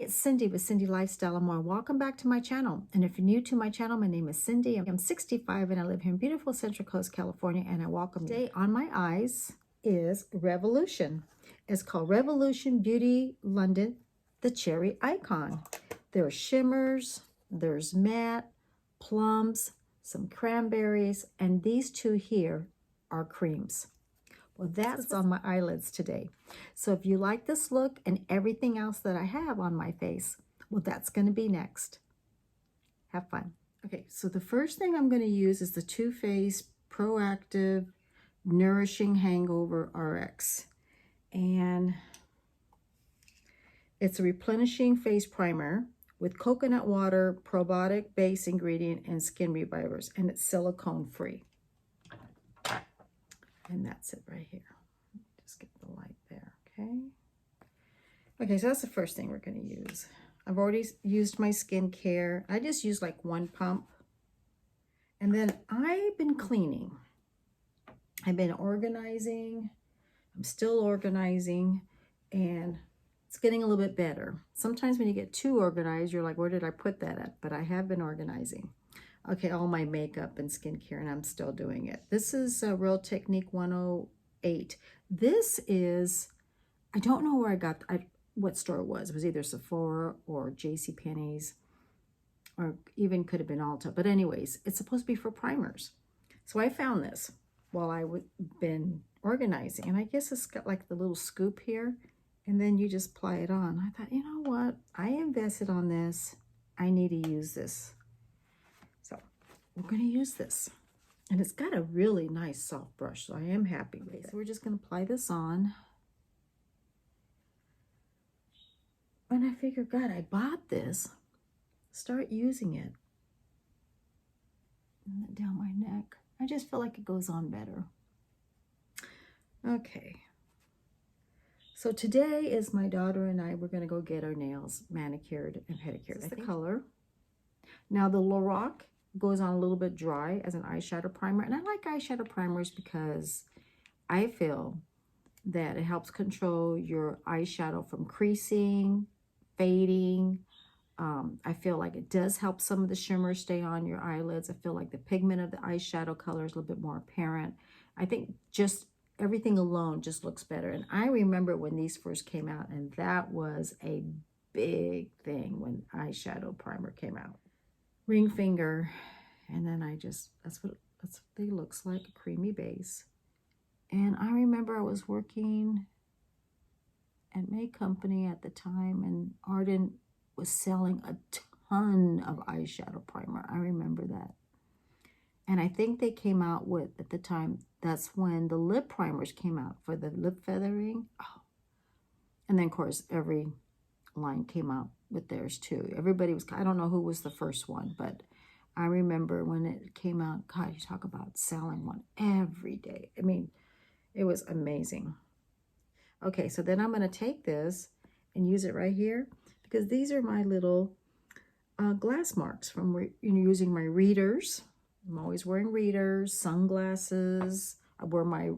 It's Cindy with Cindy Lifestyle and More. Welcome back to my channel. And if you're new to my channel, my name is Cindy. I'm 65 and I live here in beautiful Central Coast, California, and I welcome you. Today on my eyes is Revolution. It's called Revolution Beauty London, the Cherry Icon. There's shimmers, there's matte, plums, some cranberries, and these two here are creams. Well, that's on my eyelids today. So if you like this look and everything else that I have on my face, well, that's going to be next. Have fun. Okay, so the first thing I'm going to use is the Too Faced Proactive Nourishing Hangover RX. And it's a replenishing face primer with coconut water, probiotic base ingredient, and skin revivers. And it's silicone free. And that's it right here. Just get the light there, okay? Okay, so that's the first thing we're going to use. I've already used my skincare. I just use like one pump. And then I've been cleaning. I've been organizing. I'm still organizing. And it's getting a little bit better. Sometimes when you get too organized, you're like, where did I put that at? But I have been organizing. Okay, all my makeup and skincare, and I'm still doing it. This is Real Technique 108. This is, I don't know where I got, what store it was. It was either Sephora or JCPenney's, or even could have been Ulta. But anyways, it's supposed to be for primers. So I found this while I've been organizing. And I guess it's got like the little scoop here. And then you just apply it on. I thought, you know what? I invested on this. I need to use this. We're going to use this. And it's got a really nice soft brush, so I am happy with it. So we're just going to apply this on. And I figured, God, I bought this. Start using it. And then down my neck. I just feel like it goes on better. Okay. So today is my daughter and I, we're going to go get our nails manicured and pedicured. That's the color. Now the Lorac goes on a little bit dry as an eyeshadow primer. And I like eyeshadow primers because I feel that it helps control your eyeshadow from creasing, fading. I feel like it does help some of the shimmer stay on your eyelids. I feel like the pigment of the eyeshadow color is a little bit more apparent. I think just everything alone just looks better. And I remember when these first came out, and that was a big thing when eyeshadow primer came out. Ring finger, and then that's what they looks like, a creamy base. And I remember I was working at May Company at the time, and Arden was selling a ton of eyeshadow primer. I remember that. And I think they came out with, at the time, that's when the lip primers came out for the lip feathering. Oh. And then, of course, every line came out with theirs too. Everybody was, I don't know who was the first one, but I remember when it came out, God, you talk about selling one every day. I mean, it was amazing. Okay, so then I'm going to take this and use it right here because these are my little glass marks from using my readers. I'm always wearing readers, sunglasses. I wear my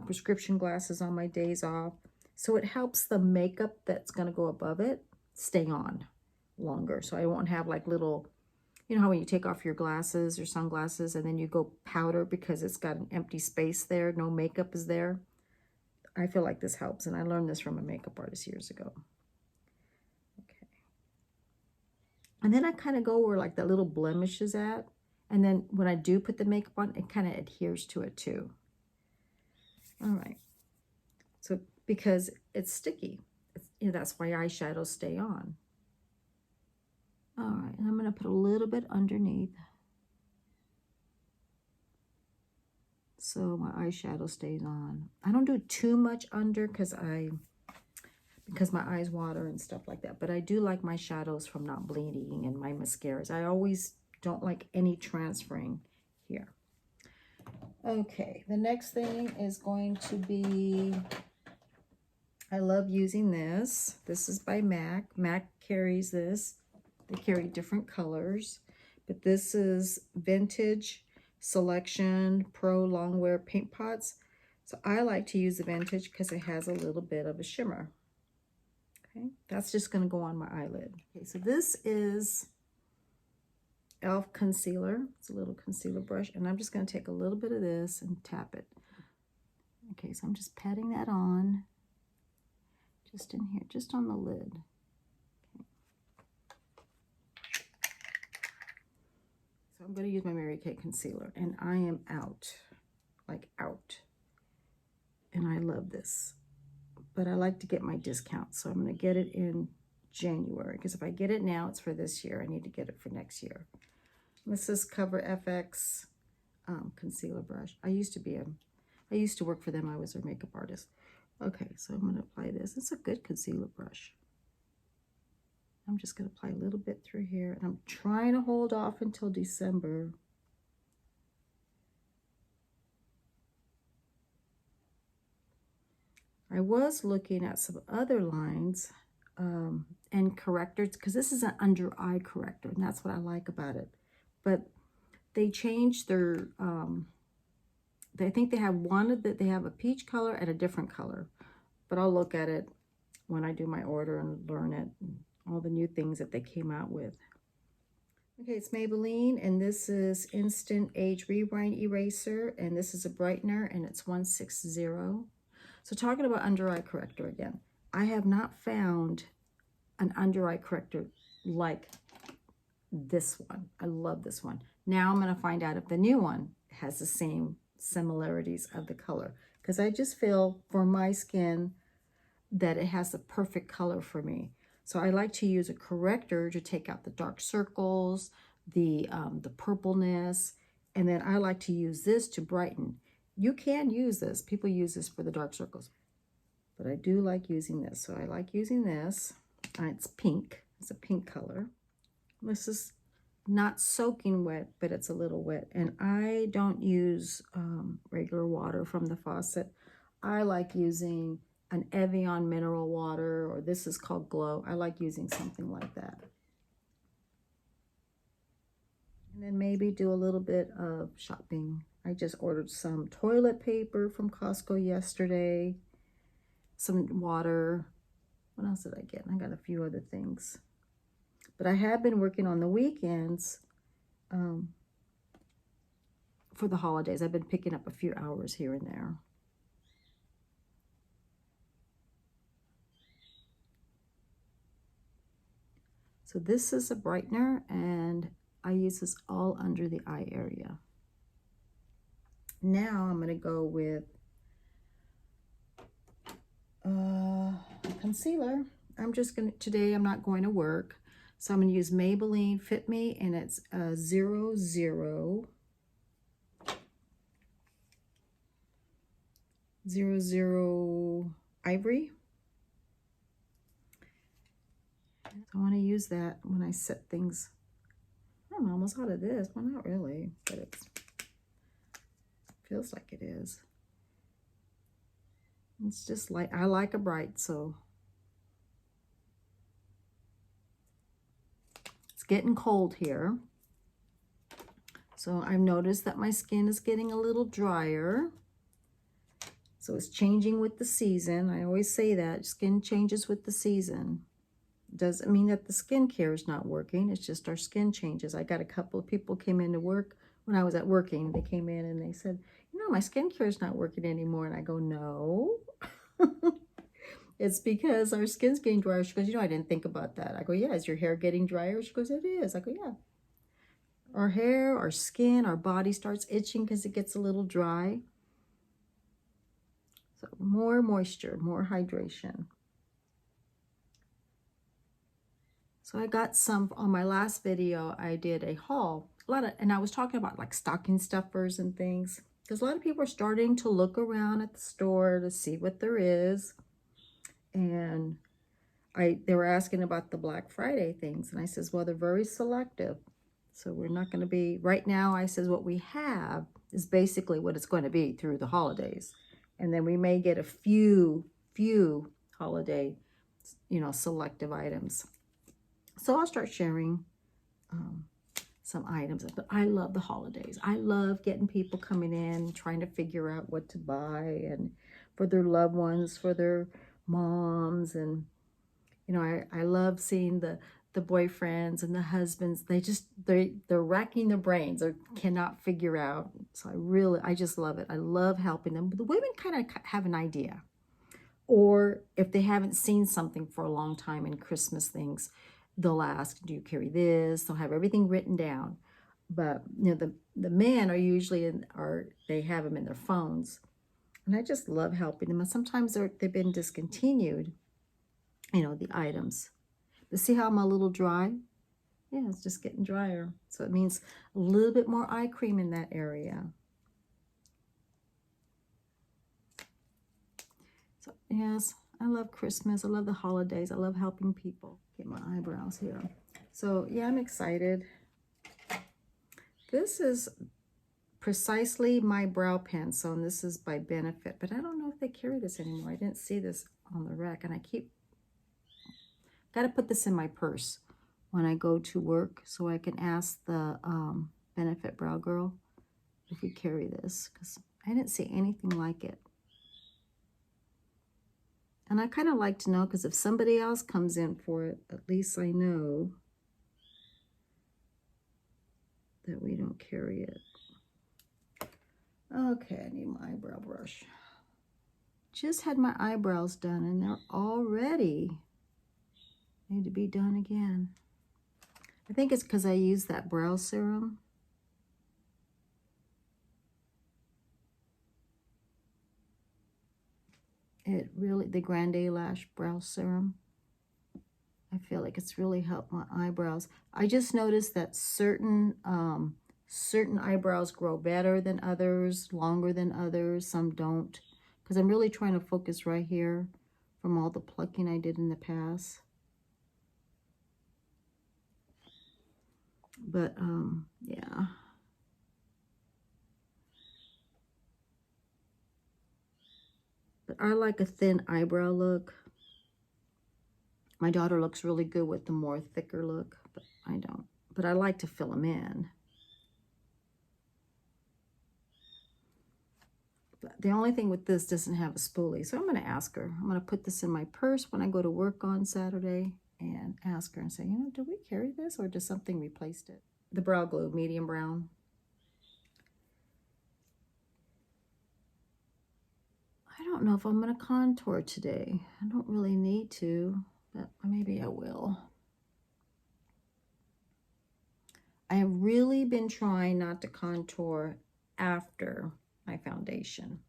prescription glasses on my days off. So it helps the makeup that's going to go above it stay on longer. So I won't have like little, you know how when you take off your glasses or sunglasses and then you go powder because it's got an empty space there, no makeup is there. I feel like this helps, and I learned this from a makeup artist years ago. Okay. And then I kind of go where like that little blemish is at. And then when I do put the makeup on, it kind of adheres to it too. All right. So because it's sticky, that's why eyeshadows stay on. All right, and I'm going to put a little bit underneath so my eyeshadow stays on. I don't do too much under because my eyes water and stuff like that. But I do like my shadows from not bleeding and my mascaras. I always don't like any transferring here. Okay, the next thing is going to be, I love using this. This is by MAC. MAC carries this. They carry different colors, but this is Vintage Selection Pro Longwear Paint Pots. So I like to use the Vintage because it has a little bit of a shimmer. Okay, that's just going to go on my eyelid. Okay, so this is e.l.f. concealer. It's a little concealer brush, and I'm just going to take a little bit of this and tap it. Okay, so I'm just patting that on, just in here, just on the lid. Okay. So I'm going to use my Mary Kay concealer, and I am out, like out. And I love this, but I like to get my discount, so I'm going to get it in January, because if I get it now, it's for this year. I need to get it for next year. This is Cover FX concealer brush. I used to work for them. I was their makeup artist. Okay, so I'm going to apply this. It's a good concealer brush. I'm just going to apply a little bit through here, and I'm trying to hold off until December. I was looking at some other lines and correctors, because this is an under eye corrector, and that's what I like about it. But they changed their, I think they have they have a peach color and a different color. But I'll look at it when I do my order and learn it, and all the new things that they came out with. Okay, it's Maybelline, and this is Instant Age Rewind Eraser, and this is a brightener, and it's 160. So talking about under eye corrector again, I have not found an under eye corrector like this one. I love this one. Now I'm going to find out if the new one has the same similarities of the color, because I just feel for my skin that it has the perfect color for me. So I like to use a corrector to take out the dark circles, the purpleness, and then I like to use this to brighten. You can use this. People use this for the dark circles, but I do like using this. So I like using this. It's pink. It's a pink color. This is not soaking wet, but it's a little wet. And I don't use regular water from the faucet. I like using an Evian mineral water, or this is called Glow. I like using something like that. And then maybe do a little bit of shopping. I just ordered some toilet paper from Costco yesterday, some water. What else did I get? I got a few other things. But I have been working on the weekends for the holidays. I've been picking up a few hours here and there. So this is a brightener, and I use this all under the eye area. Now I'm going to go with concealer. Today I'm not going to work, so I'm going to use Maybelline Fit Me, and it's 00 Ivory. So I want to use that when I set things. I'm almost out of this. Well, not really, but it feels like it is. It's just like, I like a bright, so. It's getting cold here. So I've noticed that my skin is getting a little drier. So it's changing with the season. I always say that, skin changes with the season. Doesn't mean that the skincare is not working. It's just our skin changes. I got a couple of people came into work when I was at working. They came in and they said, you know, my skincare is not working anymore. And I go, no. It's because our skin's getting drier. She goes, you know, I didn't think about that. I go, yeah, is your hair getting drier? She goes, it is. I go, yeah. Our hair, our skin, our body starts itching because it gets a little dry. So more moisture, more hydration. So I got some on my last video. I did a haul, and I was talking about like stocking stuffers and things, because a lot of people are starting to look around at the store to see what there is. And they were asking about the Black Friday things, and I says, well, they're very selective. So we're not going to be right now. I says what we have is basically what it's going to be through the holidays, and then we may get a few holiday, selective items. So I'll start sharing some items. But I love the holidays. I love getting people coming in, trying to figure out what to buy, and for their loved ones, for their moms. And, You know, I love seeing the boyfriends and the husbands. They're racking their brains or cannot figure out. So I just love it. I love helping them. But the women kind of have an idea. Or if they haven't seen something for a long time in Christmas things, they'll ask, do you carry this? They'll have everything written down. But you know, the men are usually they have them in their phones. And I just love helping them. And sometimes they've been discontinued, you know, the items. But see how I'm a little dry? Yeah, it's just getting drier. So it means a little bit more eye cream in that area. So yes, I love Christmas. I love the holidays. I love helping people. Get my eyebrows here. So yeah, I'm excited. This is precisely my brow pencil, and this is by Benefit. But I don't know if they carry this anymore. I didn't see this on the rack, and I got to put this in my purse when I go to work so I can ask the Benefit Brow Girl if we carry this, because I didn't see anything like it. And I kind of like to know, because if somebody else comes in for it, at least I know that we don't carry it. Okay, I need my eyebrow brush. Just had my eyebrows done, and they're already need to be done again. I think it's because I used that brow serum. It really, the Grande Lash Brow Serum, I feel like it's really helped my eyebrows. I just noticed that certain eyebrows grow better than others, longer than others. Some don't. Because I'm really trying to focus right here from all the plucking I did in the past. But, yeah. But I like a thin eyebrow look. My daughter looks really good with the more thicker look, but I don't. But I like to fill them in. But the only thing with this doesn't have a spoolie, so I'm going to ask her. I'm going to put this in my purse when I go to work on Saturday and ask her and say, you know, do we carry this or does something replace it? The brow glue, medium brown. I don't know if I'm going to contour today. I don't really need to, but maybe I will. I have really been trying not to contour after my foundation.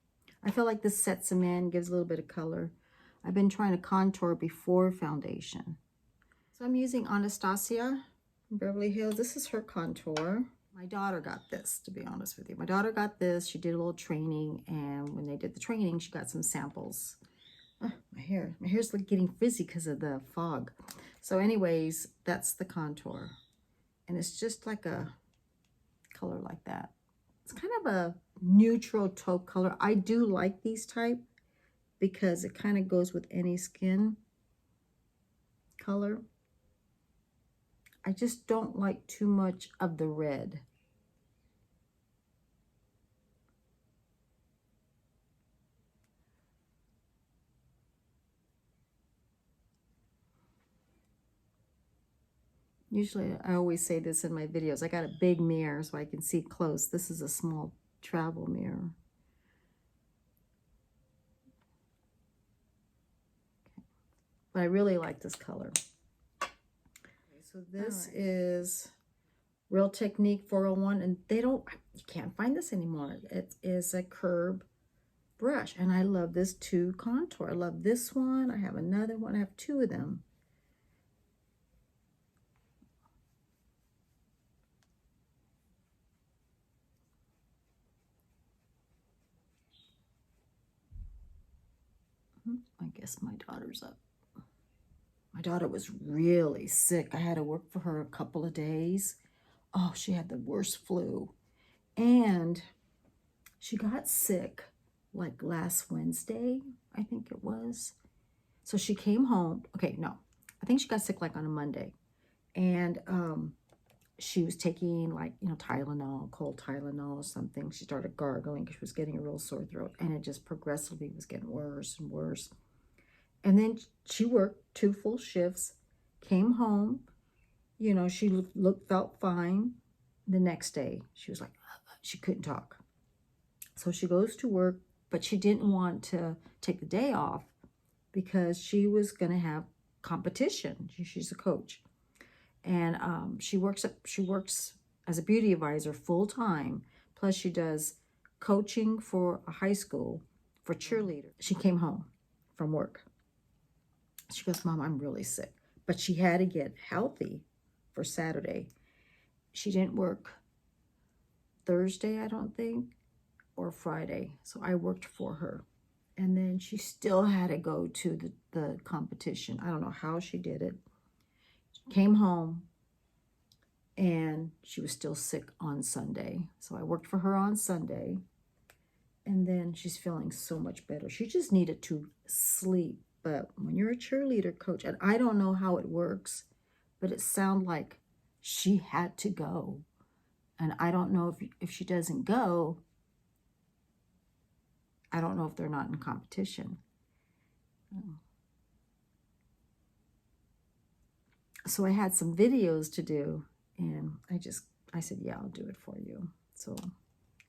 I feel like this sets them in, gives a little bit of color. I've been trying to contour before foundation. So I'm using Anastasia from Beverly Hills. This is her contour. My daughter got this, to be honest with you. My daughter got this. She did a little training, and when they did the training, she got some samples. Oh, my hair's like getting frizzy because of the fog. So anyways, that's the contour. And it's just like a color like that. It's kind of a neutral taupe color. I do like these type because it kind of goes with any skin color. I just don't like too much of the red. Usually, I always say this in my videos. I got a big mirror so I can see close. This is a small travel mirror. Okay. But I really like this color. Okay, so this is Real Technique 401, and you can't find this anymore. It is a curb brush, and I love this two contour. I love this one. I have another one. I have two of them. I guess my daughter's up. My daughter was really sick. I had to work for her a couple of days. Oh, she had the worst flu. And she got sick like last Wednesday, I think it was. So she came home. Okay, no. I think she got sick like on a Monday. And she was taking like, you know, Tylenol, cold Tylenol or something. She started gargling because she was getting a real sore throat. And it just progressively was getting worse and worse. And then she worked 2 full shifts, came home, you know, she felt fine. The next day, she was like, she couldn't talk. So she goes to work, but she didn't want to take the day off because she was going to have competition. She's a coach. And she works as a beauty advisor full time. Plus she does coaching for a high school for cheerleaders. She came home from work. She goes, Mom, I'm really sick. But she had to get healthy for Saturday. She didn't work Thursday, I don't think, or Friday. So I worked for her. And then she still had to go to the competition. I don't know how she did it. Came home, and she was still sick on Sunday. So I worked for her on Sunday. And then she's feeling so much better. She just needed to sleep. But when you're a cheerleader coach, and I don't know how it works, but it sounded like she had to go. And I don't know if she doesn't go, I don't know if they're not in competition. So I had some videos to do, and I said, yeah, I'll do it for you. So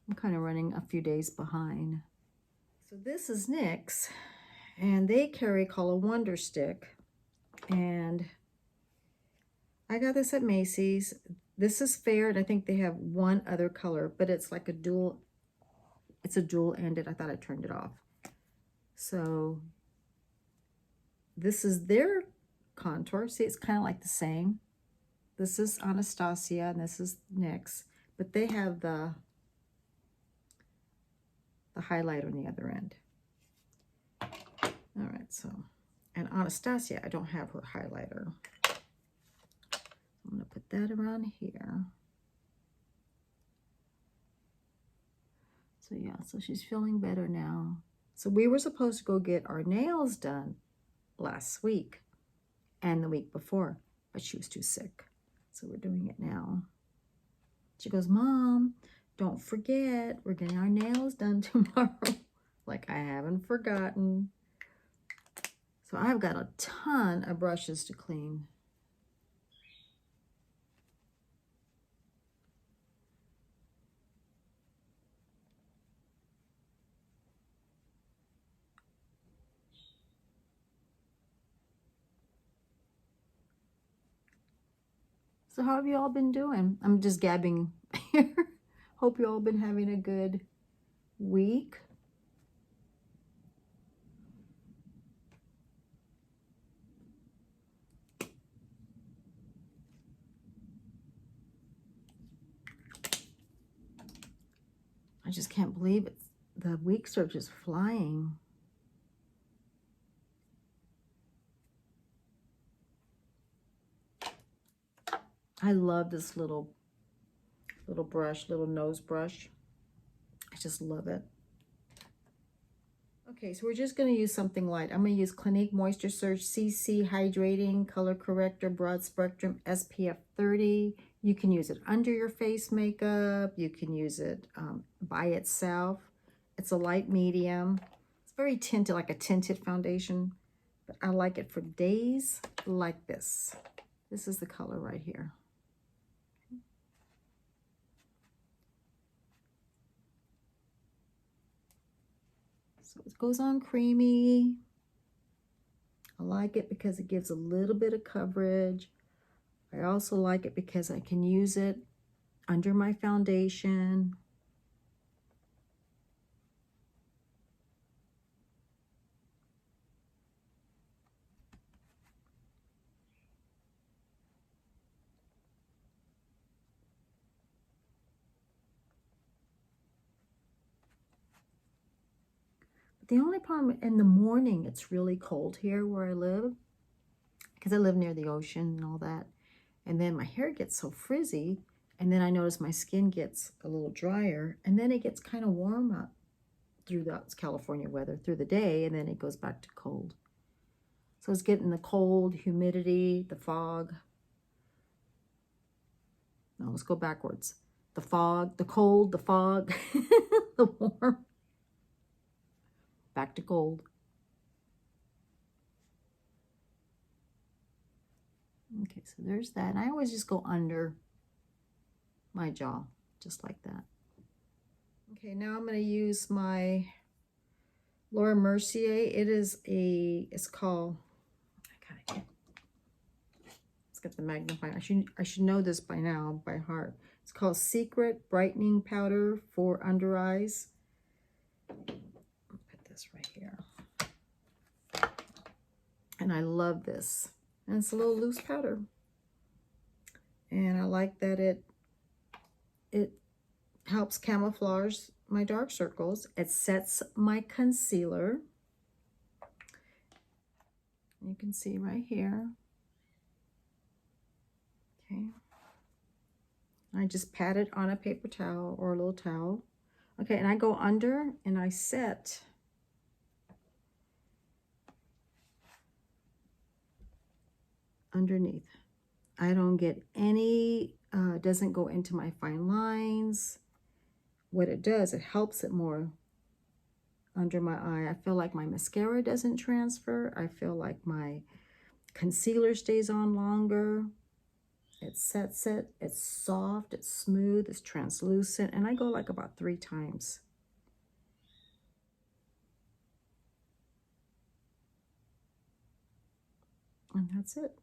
I'm kind of running a few days behind. So this is NYX, and they carry called a Wonder Stick, and I got this at Macy's. This is fair, and I think they have one other color, but it's like a dual, it's a dual-ended. I thought I turned it off. So this is their contour. See, it's kind of like the same. This is Anastasia, and this is NYX, but they have the highlighter on the other end. All right, so, and Anastasia, I don't have her highlighter. I'm going to put that around here. So yeah, so she's feeling better now. So we were supposed to go get our nails done last week and the week before, but she was too sick. So we're doing it now. She goes, Mom, don't forget, we're getting our nails done tomorrow. Like, I haven't forgotten. So I've got a ton of brushes to clean. So how have you all been doing? I'm just gabbing here. Hope you all been having a good week. I just can't believe it. The weeks are just flying. I love this little brush, little nose brush. I just love it. Okay, so we're just going to use something light. I'm going to use Clinique Moisture Surge CC Hydrating Color Corrector Broad Spectrum SPF 30. You can use it under your face makeup. You can use it by itself. It's a light medium. It's very tinted, like a tinted foundation, but I like it for days like this. This is the color right here. So it goes on creamy. I like it because it gives a little bit of coverage. I also like it because I can use it under my foundation. The only problem, in the morning, it's really cold here where I live, because I live near the ocean and all that. And then my hair gets so frizzy, and then I notice my skin gets a little drier, and then it gets kind of warm up through the California weather through the day, and then it goes back to cold. So it's getting the cold, humidity, the fog. No, let's go backwards. The fog, the cold, the fog, the warm. Back to cold. Okay, so there's that. And I always just go under my jaw, just like that. Okay, now I'm going to use my Laura Mercier. It's called, let's get the magnifying. I should know this by now, by heart. It's called Secret Brightening Powder for Under Eyes. I'll put this right here. And I love this. And it's a little loose powder. And I like that it helps camouflage my dark circles. It sets my concealer. You can see right here. Okay. I just pat it on a paper towel or a little towel. Okay, and I go under and I set underneath. I don't get any, doesn't go into my fine lines. What it does, it helps it more under my eye. I feel like my mascara doesn't transfer. I feel like my concealer stays on longer. It sets it. It's soft, it's smooth, it's translucent, and I go like about 3 times. And that's it.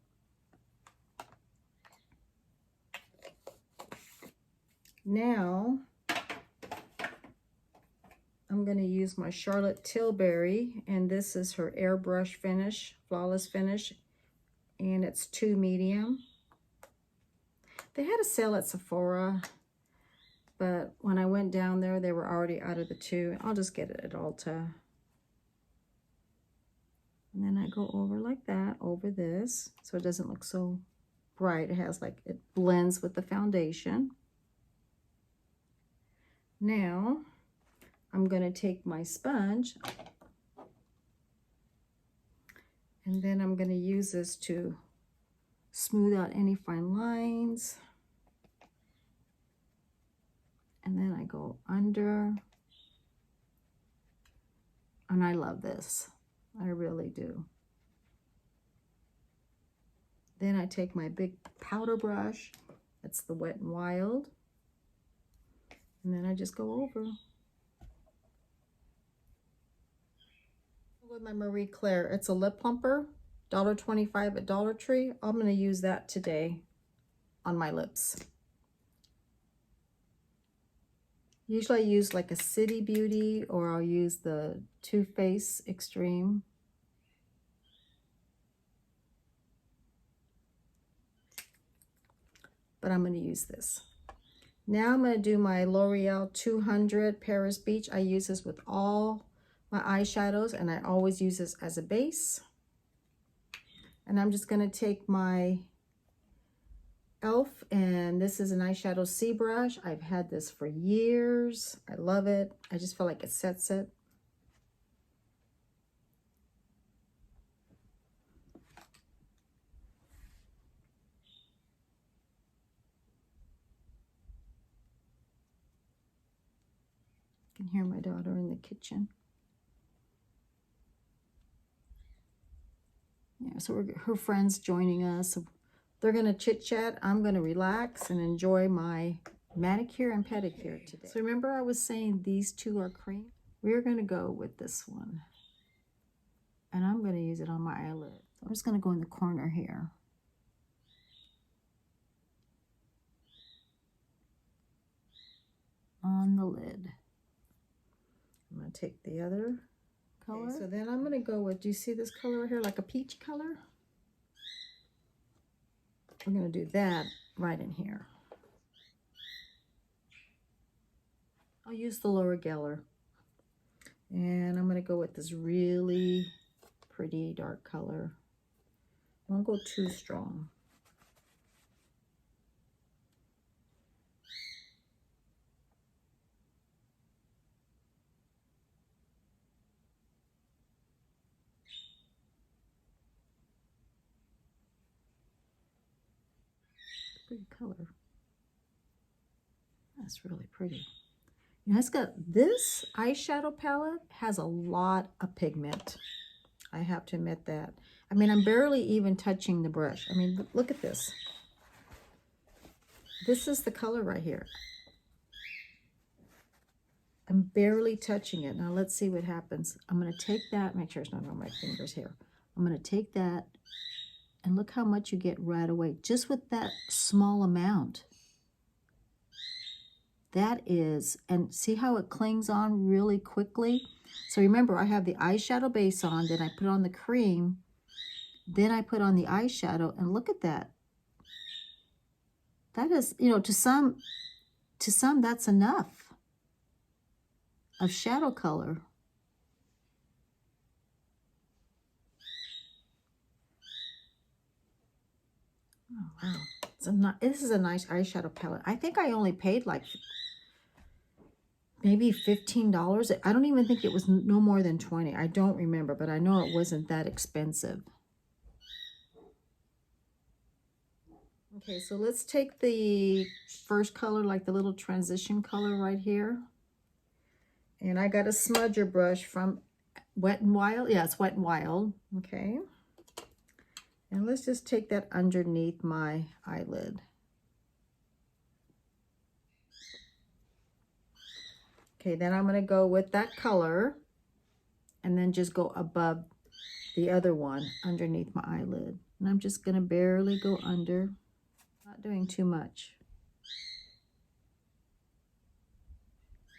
Now, I'm going to use my Charlotte Tilbury, and this is her airbrush finish, flawless finish, and it's 2 medium. They had a sale at Sephora, but when I went down there, they were already out of the 2. I'll just get it at Ulta. And then I go over like that, over this, so it doesn't look so bright. It has like, it blends with the foundation. Now, I'm going to take my sponge, and then I'm going to use this to smooth out any fine lines. And then I go under. And I love this. I really do. Then I take my big powder brush. It's the Wet n Wild. And then I just go over. With my Marie Claire, it's a lip plumper, $1.25 at Dollar Tree. I'm going to use that today on my lips. Usually I use like a City Beauty, or I'll use the Too Faced Extreme. But I'm going to use this. Now I'm going to do my L'Oreal 200 Paris Beach. I use this with all my eyeshadows, and I always use this as a base. And I'm just going to take my e.l.f. and this is an eyeshadow C brush. I've had this for years. I love it. I just feel like it sets it. You can hear my daughter in the kitchen. Yeah, so her friends joining us. So they're going to chit chat. I'm going to relax and enjoy my manicure and pedicure today. So remember I was saying these 2 are cream? We're going to go with this one. And I'm going to use it on my eyelid. So I'm just going to go in the corner here. On the lid. I'm going to take the other color. Okay, so then I'm going to go with, do you see this color right here? Like a peach color? I'm going to do that right in here. I'll use the Laura Geller. And I'm going to go with this really pretty dark color. I won't go too strong. Pretty color. That's really pretty. You know, it's got, this eyeshadow palette has a lot of pigment. I have to admit that. I mean, I'm barely even touching the brush. I mean, look at this. This is the color right here. I'm barely touching it. Now let's see what happens. I'm going to take that, make sure it's not on my fingers here. I'm going to take that, and look how much you get right away, just with that small amount. That is, and see how it clings on really quickly? So remember, I have the eyeshadow base on, then I put on the cream, then I put on the eyeshadow, and look at that. That is, you know, to some that's enough of shadow color. Oh, wow. This is a nice eyeshadow palette. I think I only paid like maybe $15. I don't even think it was no more than 20. I don't remember, but I know it wasn't that expensive. Okay, so let's take the first color, like the little transition color right here. And I got a smudger brush from Wet n Wild. Yeah, it's Wet n Wild. Okay. And let's just take that underneath my eyelid. Okay, then I'm going to go with that color and then just go above the other one underneath my eyelid. And I'm just going to barely go under, not doing too much.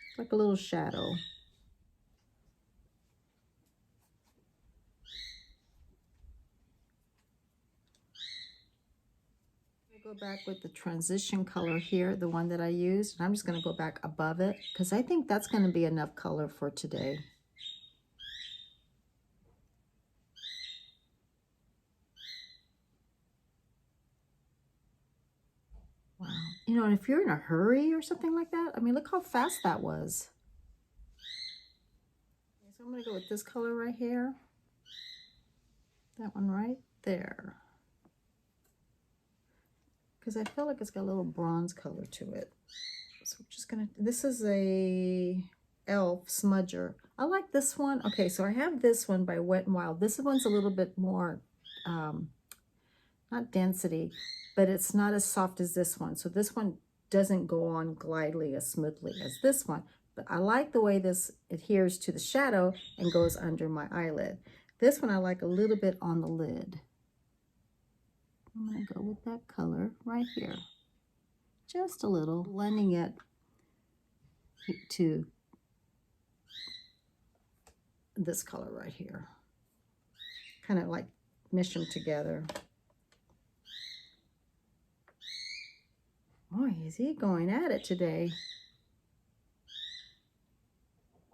It's like a little shadow. Go back with the transition color here, the one that I used, and I'm just going to go back above it because I think that's going to be enough color for today. Wow. You know, and if you're in a hurry or something like that, I mean, look how fast that was. Okay, so I'm going to go with this color right here. That one right there. Because I feel like it's got a little bronze color to it. So I'm just gonna, this is a e.l.f. smudger. I like this one. Okay, so I have this one by Wet n Wild. This one's a little bit more, not density, but it's not as soft as this one. So this one doesn't go on glidely as smoothly as this one. But I like the way this adheres to the shadow and goes under my eyelid. This one I like a little bit on the lid. I'm going to go with that color right here. Just a little, blending it to this color right here. Kind of like mesh them together. Boy, is he going at it today.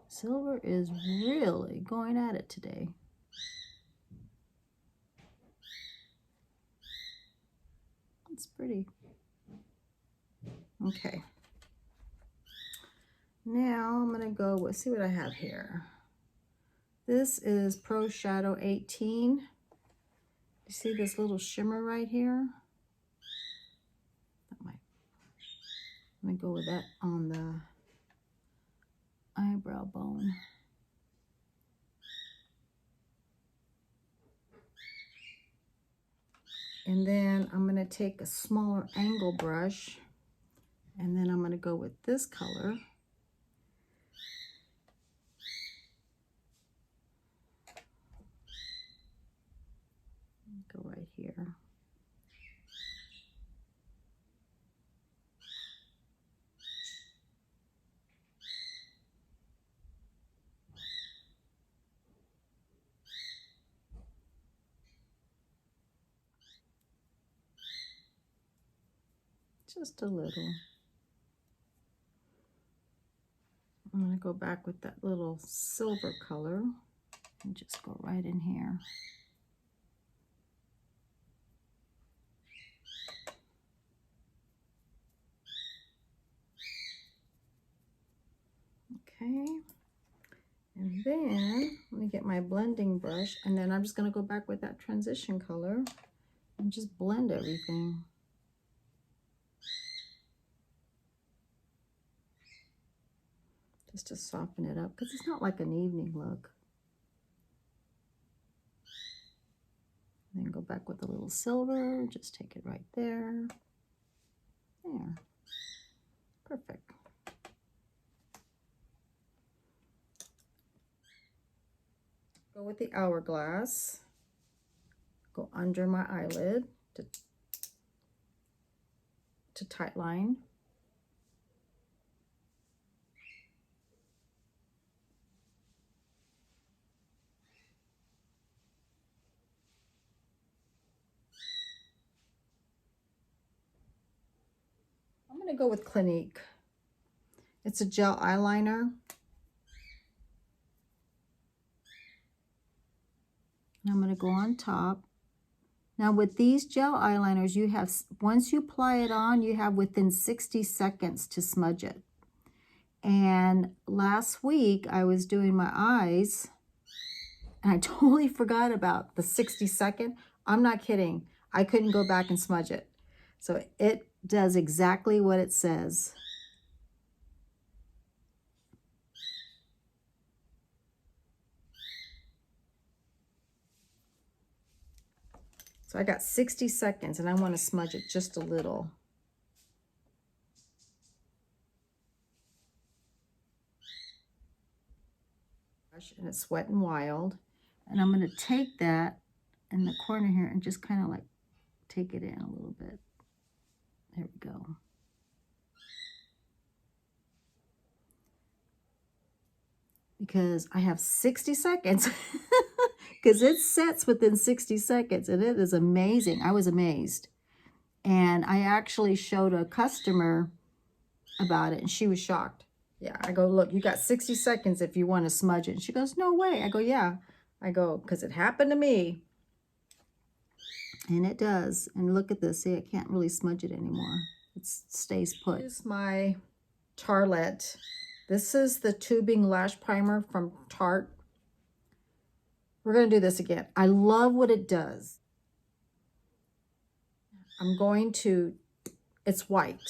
Silver is really going at it today. It's pretty. Okay. Now I'm going to go with, see what I have here. This is Pro Shadow 18. You see this little shimmer right here? That might, I'm going to go with that on the eyebrow bone. And then I'm going to take a smaller angle brush, and then I'm going to go with this color. Go right here. Just a little. I'm going to go back with that little silver color and just go right in here. Okay. And then let me get my blending brush, and then I'm just going to go back with that transition color and just blend everything. Just to soften it up, because it's not like an evening look. then go back with a little silver. Just take it right there. There. Perfect. Go with the hourglass. Go under my eyelid to tight line. I'm going to go with Clinique. It's a gel eyeliner. And I'm going to go on top. Now with these gel eyeliners, you have, once you apply it on, you have within 60 seconds to smudge it. And last week I was doing my eyes and I totally forgot about the 60-second. I'm not kidding. I couldn't go back and smudge it. So it does exactly what it says. So I got 60 seconds and I want to smudge it just a little. And it's Wet n Wild. And I'm going to take that in the corner here and just kind of like take it in a little bit. There we go. Because I have 60 seconds. Because it sets within 60 seconds and it is amazing. I was amazed. And I actually showed a customer about it and she was shocked. Yeah, I go, look, you got 60 seconds if you want to smudge it. And she goes, no way. I go, yeah. I go, because it happened to me. And it does. And look at this. See, I can't really smudge it anymore. It stays put. Here's my Tartelette. This is the tubing lash primer from Tarte. We're going to do this again. I love what it does. I'm going to, it's white.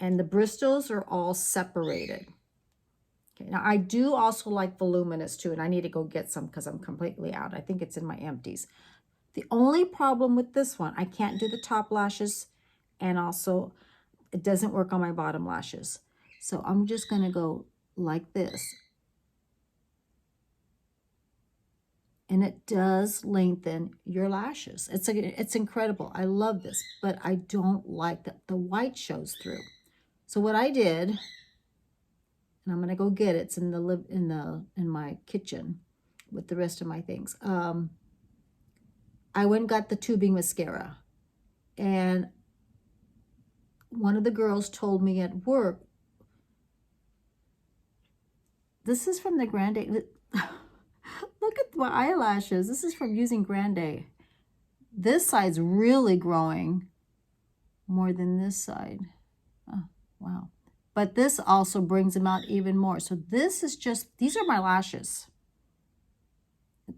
And the bristles are all separated. Okay, now I do also like voluminous too, and I need to go get some because I'm completely out. I think it's in my empties. The only problem with this one, I can't do the top lashes, and also it doesn't work on my bottom lashes. So I'm just going to go like this. And it does lengthen your lashes. It's incredible. I love this, but I don't like that the white shows through. So what I did, and I'm gonna go get it. It's in my kitchen with the rest of my things. I went and got the tubing mascara, and one of the girls told me at work, this is from the Grande. Look at my eyelashes. This is from using Grande. This side's really growing more than this side. Oh, wow. But this also brings them out even more. So this is just, these are my lashes.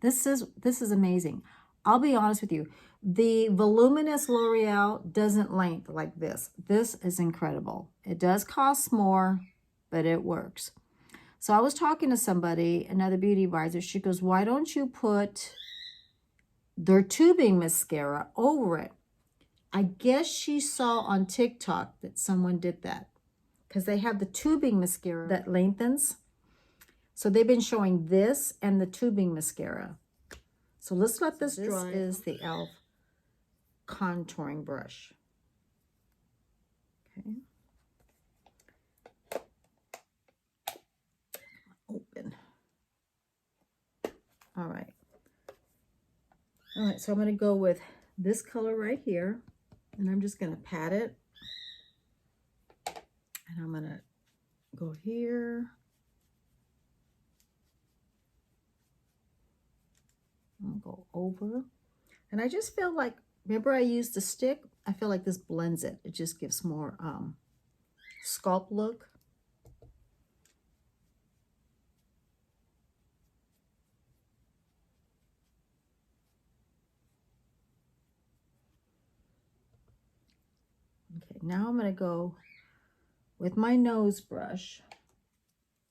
This is amazing. I'll be honest with you. The voluminous L'Oreal doesn't length like this. This is incredible. It does cost more, but it works. So I was talking to somebody, another beauty advisor. She goes, why don't you put their tubing mascara over it? I guess she saw on TikTok that someone did that because they have the tubing mascara that lengthens. So they've been showing this and the tubing mascara. So let's let this dry. This is the e.l.f. contouring brush. Okay. Open. All right. All right, so I'm going to go with this color right here, and I'm just going to pat it. And I'm going to go here. I'll go over. And I just feel like, remember I used the stick? I feel like this blends it. It just gives more sculpt look. Okay, now I'm going to go with my nose brush.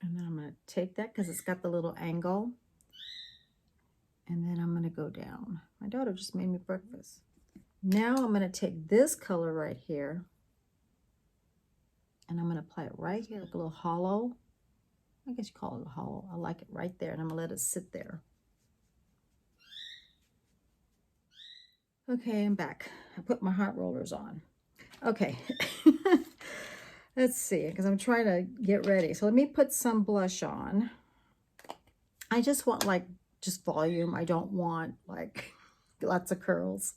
And then I'm going to take that because it's got the little angle. And then I'm going to go down. My daughter just made me breakfast. Now I'm going to take this color right here. And I'm going to apply it right here, like a little hollow. I guess you call it a hollow. I like it right there. And I'm going to let it sit there. Okay, I'm back. I put my hot rollers on. Okay. Let's see, because I'm trying to get ready. So let me put some blush on. I just want like just volume. I don't want like lots of curls.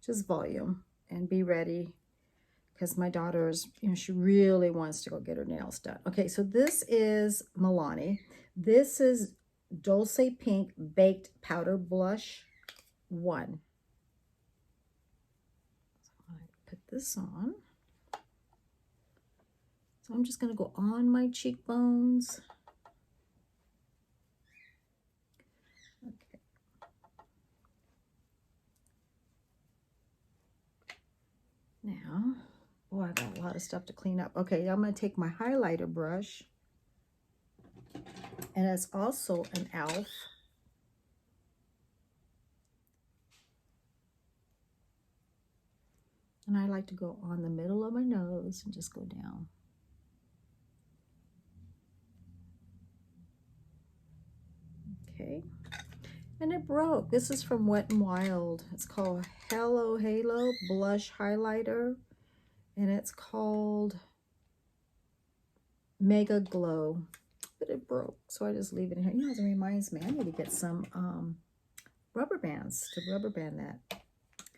Just volume. And be ready. Because my daughter's, she really wants to go get her nails done. Okay, so this is Milani. This is Dulce Pink Baked Powder Blush 1. So I put this on. So I'm just going to go on my cheekbones. Okay. Now, boy, I got a lot of stuff to clean up. Okay, I'm going to take my highlighter brush. And it's also an e.l.f. And I like to go on the middle of my nose and just go down. Okay. And it broke. This is from Wet n Wild. It's called Hello Halo Blush Highlighter. And it's called Mega Glow. But it broke, so I just leave it in here. You know, it reminds me, I need to get some rubber bands to rubber band that.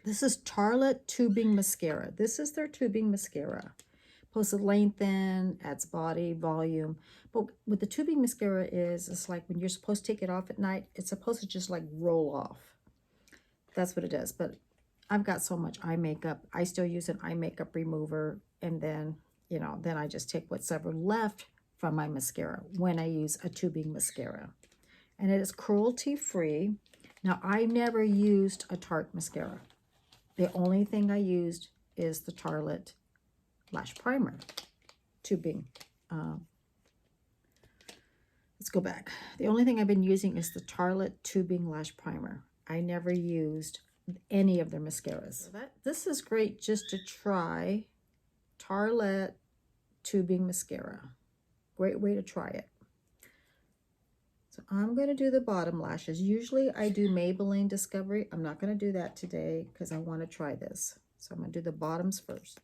This is Tartelette Tubing Mascara. This is their tubing mascara. Supposed to lengthen, adds body, volume. But what the tubing mascara is, it's like when you're supposed to take it off at night, it's supposed to just like roll off. That's what it does. But I've got so much eye makeup. I still use an eye makeup remover. And then, then I just take what's ever left from my mascara when I use a tubing mascara. And it is cruelty-free. Now, I never used a Tarte mascara. The only thing I used is the Tartelette Lash Primer tubing. Let's go back. The only thing I've been using is the Tartelette Tubing Lash Primer. I never used any of their mascaras. So this is great just to try Tartelette Tubing Mascara. Great way to try it. So I'm going to do the bottom lashes. Usually I do Maybelline Discovery. I'm not going to do that today because I want to try this. So I'm going to do the bottoms first.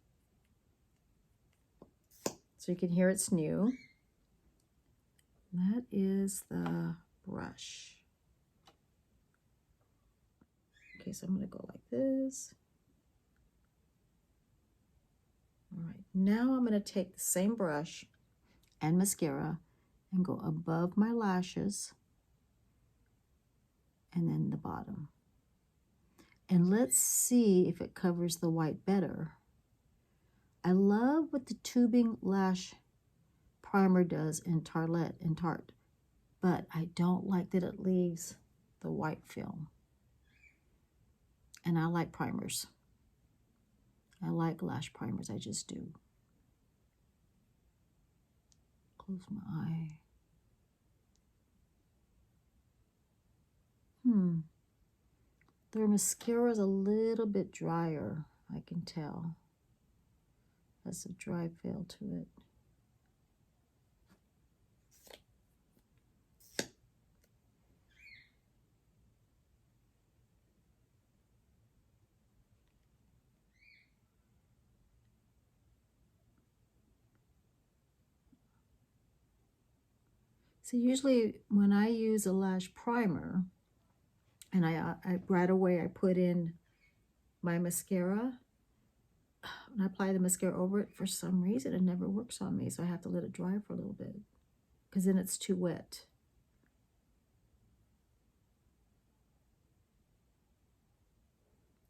So you can hear it's new. That is the brush. Okay, so I'm going to go like this. All right, now I'm going to take the same brush and mascara and go above my lashes and then the bottom. And let's see if it covers the white better. I love what the tubing lash primer does in Tarte, but I don't like that it leaves the white film. And I like primers. I like lash primers, I just do. Close my eye. Their mascara is a little bit drier, I can tell. Has a dry feel to it. So usually when I use a lash primer, and I right away I put in my mascara, and I apply the mascara over it, for some reason it never works on me, so I have to let it dry for a little bit, because then it's too wet.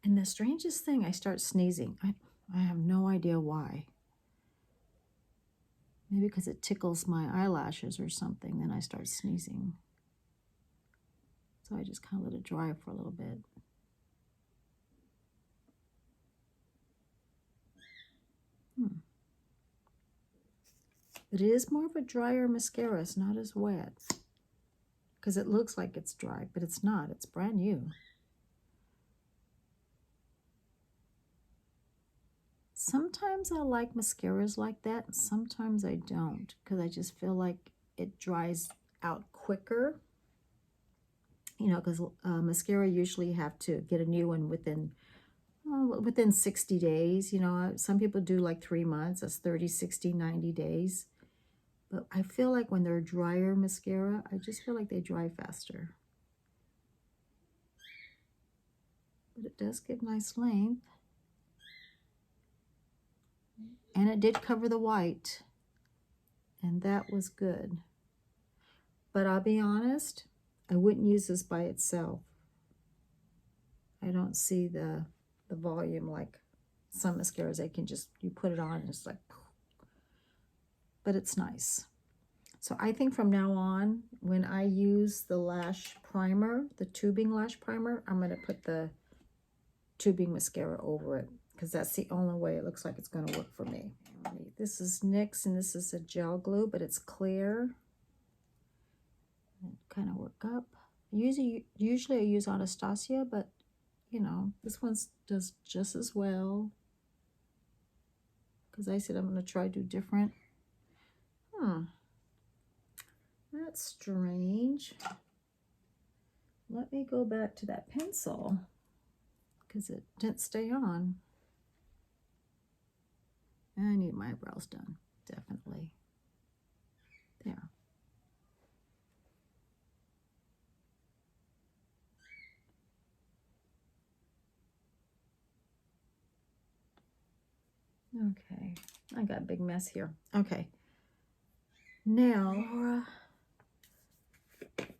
And the strangest thing, I start sneezing. I have no idea why. Maybe because it tickles my eyelashes or something, then I start sneezing. So I just kind of let it dry for a little bit. But it is more of a drier mascara. It's not as wet. because it looks like it's dry, but it's not. It's brand new. Sometimes I like mascaras like that, and sometimes I don't, because I just feel like it dries out quicker. You know, because mascara usually have to get a new one within 60 days. You know, some people do like 3 months. That's 30, 60, 90 days. But I feel like when they're drier mascara, I just feel like they dry faster. But it does give nice length. And it did cover the white. And that was good. But I'll be honest, I wouldn't use this by itself. I don't see the volume like some mascaras. They can just, you put it on and it's like, but it's nice. So I think from now on, when I use the lash primer, the tubing lash primer, I'm going to put the tubing mascara over it, because that's the only way it looks like it's going to work for me. This is NYX, and this is a gel glue, but it's clear. And kind of work up. Usually I use Anastasia, but you know, this one does just as well. Because I said I'm going to try to do different. That's strange. Let me go back to that pencil, because it didn't stay on. I need my eyebrows done, definitely. There. Okay, I got a big mess here. Okay, now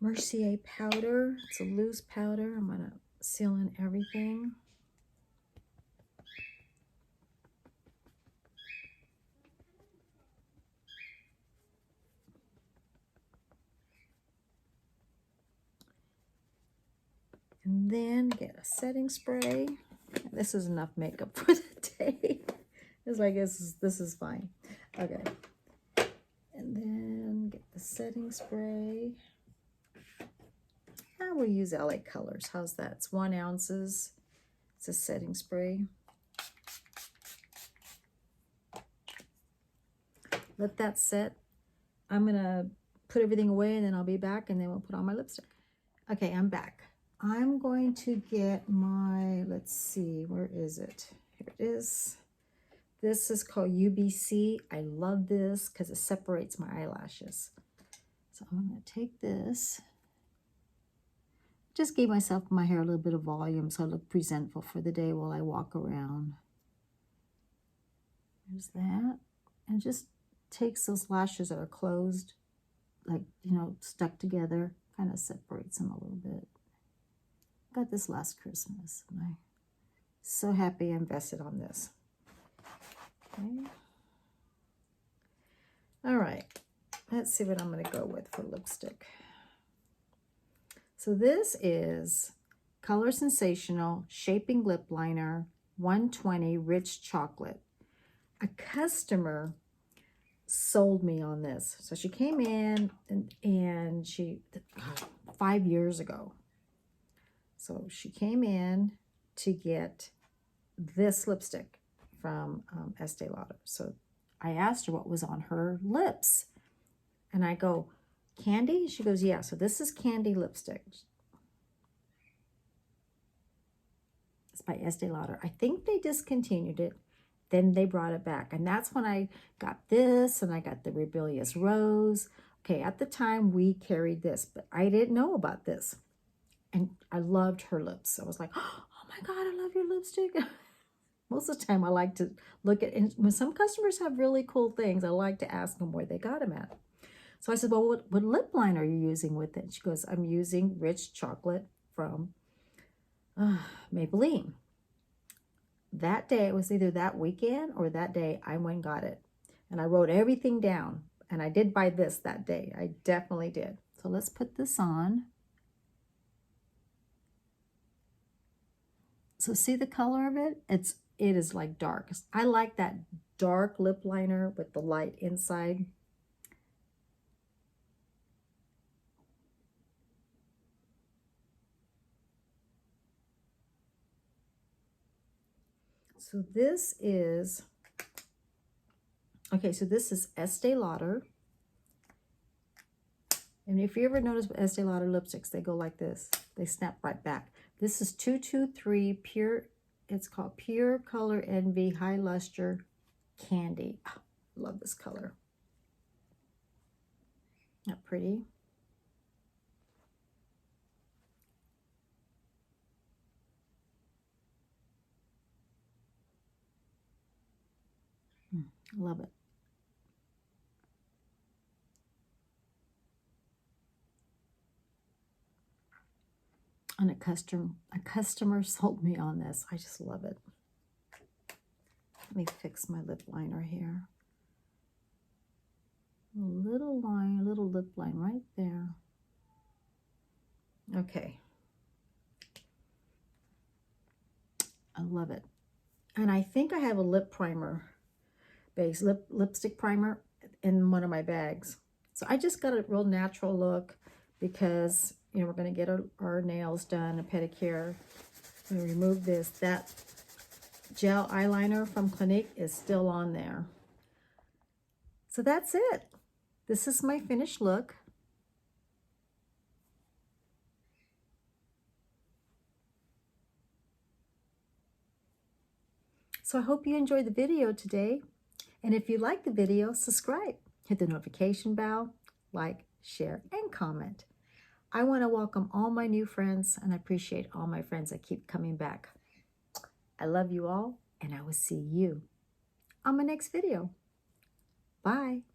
Mercier powder. It's a loose powder. I'm gonna seal in everything. And then get a setting spray. This is enough makeup for the day. It's like, this is fine. Okay. And then get the setting spray. I will use LA Colors. How's that? It's 1 ounce. It's a setting spray. Let that set. I'm going to put everything away, and then I'll be back, and then we'll put on my lipstick. Okay, I'm back. I'm going to get my, let's see, where is it? Here it is. This is called UBC. I love this because it separates my eyelashes. So I'm going to take this. Just gave myself my hair a little bit of volume so I look presentable for the day while I walk around. There's that. And just takes those lashes that are closed, like, you know, stuck together, kind of separates them a little bit. Got this last Christmas, and I'm so happy I invested on this. Okay. All right, let's see what I'm going to go with for lipstick. So this is Color Sensational Shaping Lip Liner 120 Rich Chocolate. A customer sold me on this. So she came in and she, 5 years ago. So she came in to get this lipstick from Estee Lauder. So I asked her what was on her lips. And I go, candy? She goes, yeah. So this is candy lipstick. It's by Estee Lauder. I think they discontinued it. Then they brought it back. And that's when I got this, and I got the Rebellious Rose. Okay, at the time we carried this, but I didn't know about this. And I loved her lips. So I was like, oh my God, I love your lipstick. Most of the time I like to look at, and when some customers have really cool things, I like to ask them where they got them at. So I said, well, what lip liner are you using with it? She goes, I'm using Rich Chocolate from Maybelline. That day, it was either that weekend or that day, I went and got it. And I wrote everything down. And I did buy this that day. I definitely did. So let's put this on. So see the color of it? It is like dark. I like that dark lip liner with the light inside. So this is, okay, so this is Estee Lauder. And if you ever notice with Estee Lauder lipsticks, they go like this. They snap right back. This is 223 Pure, it's called Pure Color Envy High Luster Candy. Oh, love this color. Not pretty? Love it. And a customer sold me on this. I just love it. Let me fix my lip liner here. A little line, a little lip line right there. Okay. I love it. And I think I have a lip primer base, lipstick primer in one of my bags. So I just got a real natural look because, you know, we're going to get our nails done, a pedicure. I'm going to remove this. That gel eyeliner from Clinique is still on there. So that's it. This is my finished look. So I hope you enjoyed the video today. And if you like the video, subscribe, hit the notification bell, like, share, and comment. I want to welcome all my new friends, and I appreciate all my friends that keep coming back. I love you all, and I will see you on my next video. Bye.